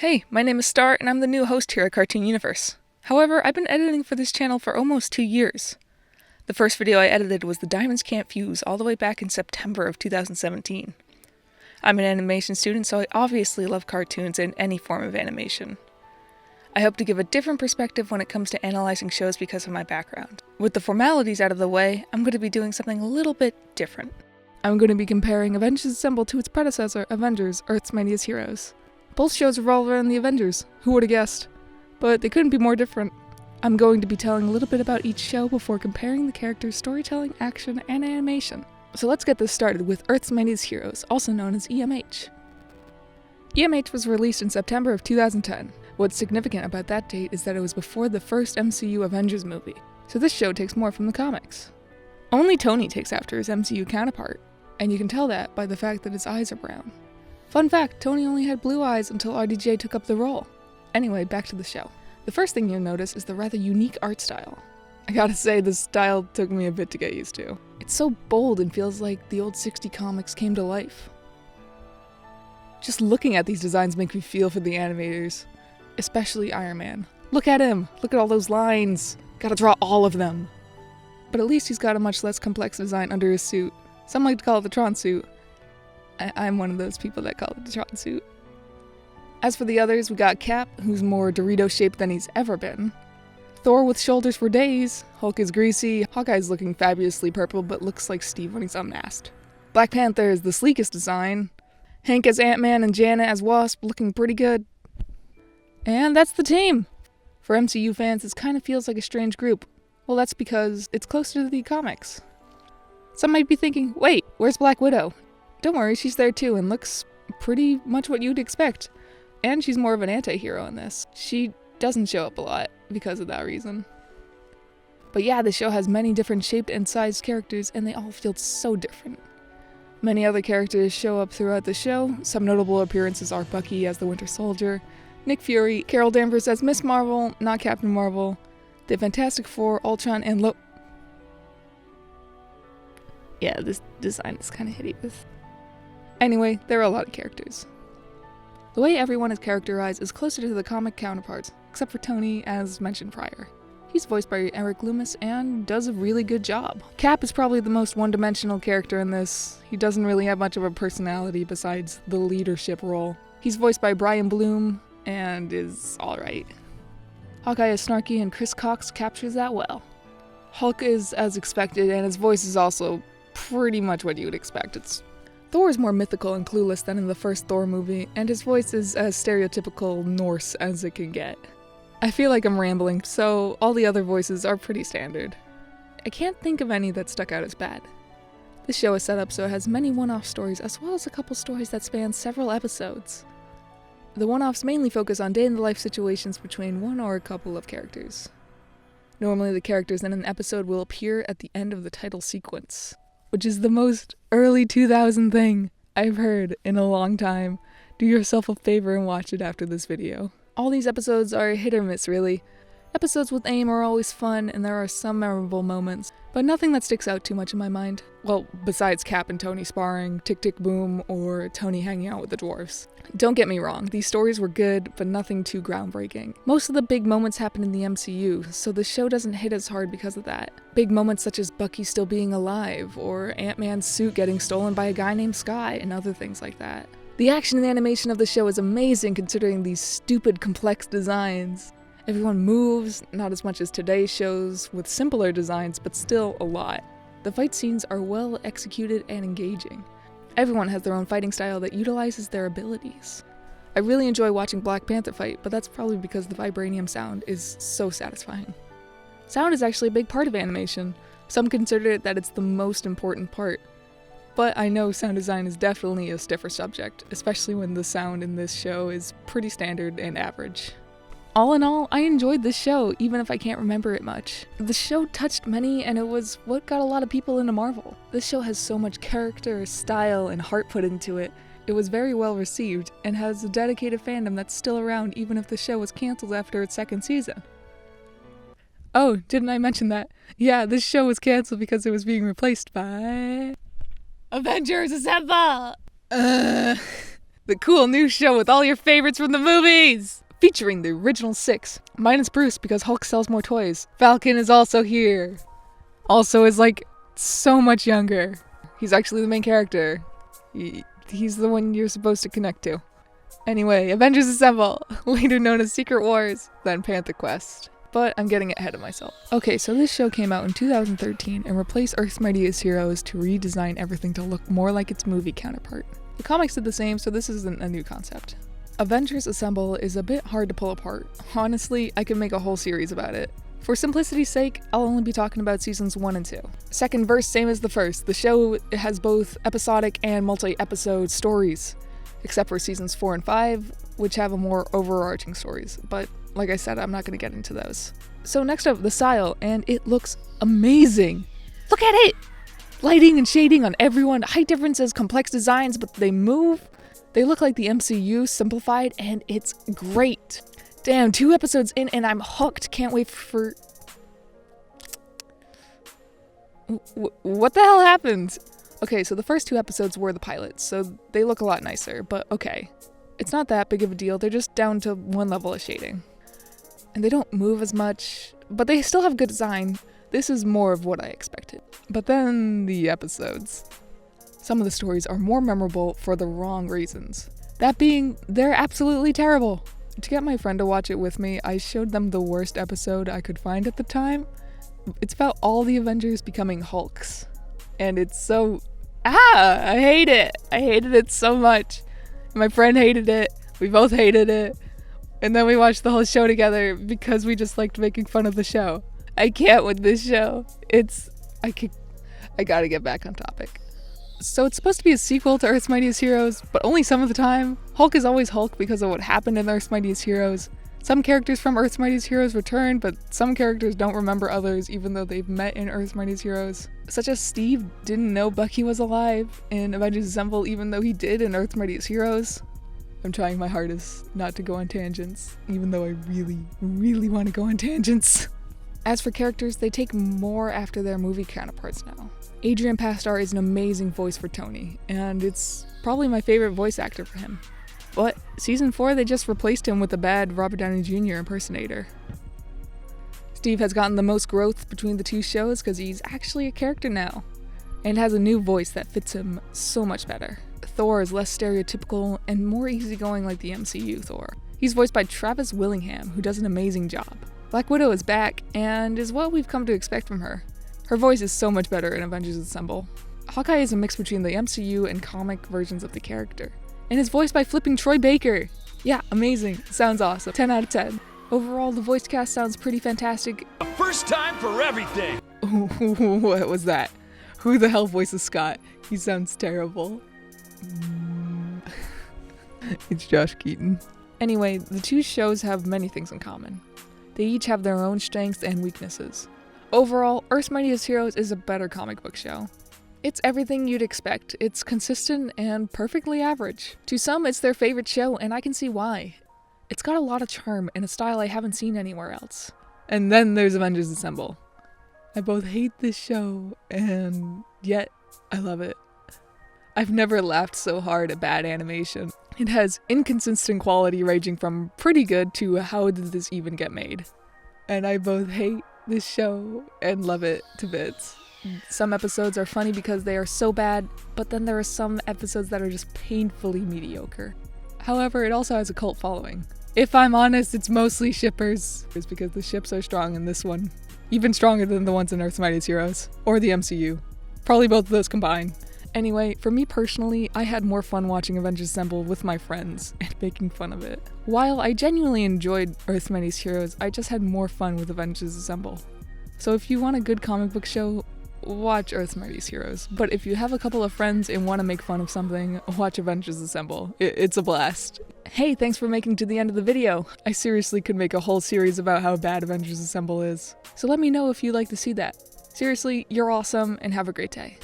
Hey, my name is Star, and I'm the new host here at Cartoon Universe. However, I've been editing for this channel for almost 2 years. The first video I edited was The Diamonds Can't Fuse, all the way back in September of 2017. I'm an animation student, so I obviously love cartoons and any form of animation. I hope to give a different perspective when it comes to analyzing shows because of my background. With the formalities out of the way, I'm going to be doing something a little bit different. I'm going to be comparing Avengers Assemble to its predecessor, Avengers: Earth's Mightiest Heroes. Both shows revolve around the Avengers, who would have guessed? But they couldn't be more different. I'm going to be telling a little bit about each show before comparing the characters' storytelling, action, and animation. So let's get this started with Earth's Mightiest Heroes, also known as EMH. EMH was released in September of 2010. What's significant about that date is that it was before the first MCU Avengers movie, so this show takes more from the comics. Only Tony takes after his MCU counterpart, and you can tell that by the fact that his eyes are brown. Fun fact, Tony only had blue eyes until RDJ took up the role. Anyway, back to the show. The first thing you'll notice is the rather unique art style. I gotta say, the style took me a bit to get used to. It's so bold and feels like the old 60 comics came to life. Just looking at these designs make me feel for the animators. Especially Iron Man. Look at him! Look at all those lines! Gotta draw all of them! But at least he's got a much less complex design under his suit. Some like to call it the Tron suit. I'm one of those people that call it the Tron suit. As for the others, we got Cap, who's more Dorito-shaped than he's ever been. Thor with shoulders for days. Hulk is greasy. Hawkeye's looking fabulously purple but looks like Steve when he's unmasked. Black Panther is the sleekest design. Hank as Ant-Man and Janet as Wasp, looking pretty good. And that's the team! For MCU fans, this kind of feels like a strange group. Well, that's because it's closer to the comics. Some might be thinking, wait, where's Black Widow? Don't worry, she's there too and looks pretty much what you'd expect. And she's more of an anti-hero in this. She doesn't show up a lot because of that reason. But yeah, the show has many different shaped and sized characters, and they all feel so different. Many other characters show up throughout the show. Some notable appearances are Bucky as the Winter Soldier, Nick Fury, Carol Danvers as Miss Marvel, not Captain Marvel, the Fantastic Four, Ultron, and Yeah, this design is kind of hideous. Anyway, there are a lot of characters. The way everyone is characterized is closer to the comic counterparts, except for Tony, as mentioned prior. He's voiced by Eric Loomis and does a really good job. Cap is probably the most one-dimensional character in this. He doesn't really have much of a personality besides the leadership role. He's voiced by Brian Bloom and is alright. Hawkeye is snarky and Chris Cox captures that well. Hulk is as expected and his voice is also pretty much what you would expect. Thor is more mythical and clueless than in the first Thor movie, and his voice is as stereotypical Norse as it can get. I feel like I'm rambling, so all the other voices are pretty standard. I can't think of any that stuck out as bad. This show is set up so it has many one-off stories as well as a couple stories that span several episodes. The one-offs mainly focus on day-in-the-life situations between one or a couple of characters. Normally the characters in an episode will appear at the end of the title sequence, which is the most early 2000 thing I've heard in a long time. Do yourself a favor and watch it after this video. All these episodes are hit or miss, really. Episodes with AIM are always fun, and there are some memorable moments, but nothing that sticks out too much in my mind. Well, besides Cap and Tony sparring, Tick Tick Boom, or Tony hanging out with the dwarves. Don't get me wrong, these stories were good, but nothing too groundbreaking. Most of the big moments happen in the MCU, so the show doesn't hit as hard because of that. Big moments such as Bucky still being alive, or Ant-Man's suit getting stolen by a guy named Skye, and other things like that. The action and animation of the show is amazing considering these stupid, complex designs. Everyone moves, not as much as today's shows, with simpler designs, but still a lot. The fight scenes are well executed and engaging. Everyone has their own fighting style that utilizes their abilities. I really enjoy watching Black Panther fight, but that's probably because the vibranium sound is so satisfying. Sound is actually a big part of animation. Some consider that it's the most important part. But I know sound design is definitely a stiffer subject, especially when the sound in this show is pretty standard and average. All in all, I enjoyed this show, even if I can't remember it much. The show touched many, and it was what got a lot of people into Marvel. This show has so much character, style, and heart put into it. It was very well received, and has a dedicated fandom that's still around even if the show was cancelled after its second season. Oh, didn't I mention that? Yeah, this show was cancelled because it was being replaced by Avengers Assemble! the cool new show with all your favorites from the movies! Featuring the original 6, minus Bruce because Hulk sells more toys. Falcon is also here. Also is like so much younger. He's actually the main character. He's the one you're supposed to connect to. Anyway, Avengers Assemble, later known as Secret Wars, then Panther Quest. But I'm getting ahead of myself. Okay, so this show came out in 2013 and replaced Earth's Mightiest Heroes to redesign everything to look more like its movie counterpart. The comics did the same, so this isn't a new concept. Avengers Assemble is a bit hard to pull apart. Honestly, I could make a whole series about it. For simplicity's sake, I'll only be talking about seasons 1 and 2. Second verse, same as the first. The show has both episodic and multi-episode stories, except for seasons 4 and 5, which have a more overarching stories, but like I said, I'm not going to get into those. So next up, the style, and it looks amazing! Look at it! Lighting and shading on everyone, height differences, complex designs, but they move. They look like the MCU simplified, and it's great. Damn, 2 episodes in and I'm hooked. Can't wait for... What the hell happened? Okay, so the first 2 episodes were the pilots, so they look a lot nicer, but okay. It's not that big of a deal, they're just down to 1 level of shading. And they don't move as much, but they still have good design. This is more of what I expected. But then the episodes. Some of the stories are more memorable for the wrong reasons. That being, they're absolutely terrible. To get my friend to watch it with me, I showed them the worst episode I could find at the time. It's about all the Avengers becoming Hulks. And it's so... I hate it! I hated it so much. My friend hated it. We both hated it. And then we watched the whole show together because we just liked making fun of the show. I can't with this show. I gotta get back on topic. So it's supposed to be a sequel to Earth's Mightiest Heroes, but only some of the time. Hulk is always Hulk because of what happened in Earth's Mightiest Heroes. Some characters from Earth's Mightiest Heroes return, but some characters don't remember others even though they've met in Earth's Mightiest Heroes. Such as Steve didn't know Bucky was alive in Avengers Assemble even though he did in Earth's Mightiest Heroes. I'm trying my hardest not to go on tangents, even though I really, really want to go on tangents. As for characters, they take more after their movie counterparts now. Adrian Pasdar is an amazing voice for Tony, and it's probably my favorite voice actor for him. But season 4, they just replaced him with a bad Robert Downey Jr. impersonator. Steve has gotten the most growth between the 2 shows because he's actually a character now, and has a new voice that fits him so much better. Thor is less stereotypical and more easygoing like the MCU Thor. He's voiced by Travis Willingham, who does an amazing job. Black Widow is back, and is what we've come to expect from her. Her voice is so much better in Avengers Assemble. Hawkeye is a mix between the MCU and comic versions of the character, and is voiced by flipping Troy Baker. Yeah, amazing. Sounds awesome. 10 out of 10. Overall, the voice cast sounds pretty fantastic. A first time for everything! What was that? Who the hell voices Scott? He sounds terrible. It's Josh Keaton. Anyway, the 2 shows have many things in common. They each have their own strengths and weaknesses. Overall, Earth's Mightiest Heroes is a better comic book show. It's everything you'd expect. It's consistent and perfectly average. To some, it's their favorite show, and I can see why. It's got a lot of charm and a style I haven't seen anywhere else. And then there's Avengers Assemble. I both hate this show, and yet I love it. I've never laughed so hard at bad animation. It has inconsistent quality ranging from pretty good to how did this even get made. And I both hate this show and love it to bits. Some episodes are funny because they are so bad, but then there are some episodes that are just painfully mediocre. However, it also has a cult following. If I'm honest, it's mostly shippers. It's because the ships are strong in this one. Even stronger than the ones in Earth's Mightiest Heroes. Or the MCU. Probably both of those combined. Anyway, for me personally, I had more fun watching Avengers Assemble with my friends and making fun of it. While I genuinely enjoyed Earth's Mightiest Heroes, I just had more fun with Avengers Assemble. So if you want a good comic book show, watch Earth's Mightiest Heroes. But if you have a couple of friends and want to make fun of something, watch Avengers Assemble. It's a blast. Hey, thanks for making it to the end of the video. I seriously could make a whole series about how bad Avengers Assemble is. So let me know if you'd like to see that. Seriously, you're awesome and have a great day.